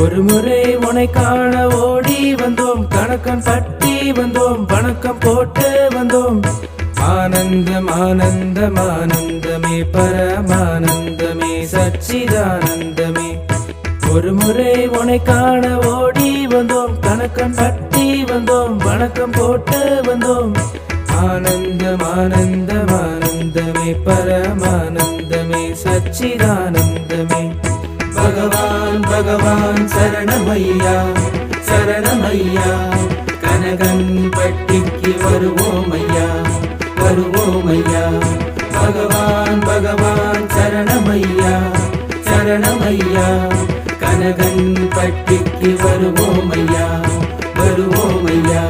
ஒரு முறை உனை காண ஓடி வந்தோம், கணக்கன் பட்டி வந்தோம், வணக்கம் போட்டு வந்தோம். ஆனந்தம் ஆனந்தம் ஆனந்தமே பரமானந்தமே சச்சிதானந்தமே. ஒரு முறை உனை காண ஓடி வந்தோம், கணக்கன் பட்டி வந்தோம், வணக்கம் போட்டு வந்தோம். ஆனந்தம் ஆனந்தம் ஆனந்தமே பரமானந்தமே சச்சிதானந்தமே. பகவான் பகவான் சரணமையா சரணமையா, கனகன் பட்டிக்கு வருவோமையா வருவோமையா. பகவான் பகவான் சரணமையா சரணமையா, கனகன் பட்டிக்கு வருவோமையா வருவோமையா.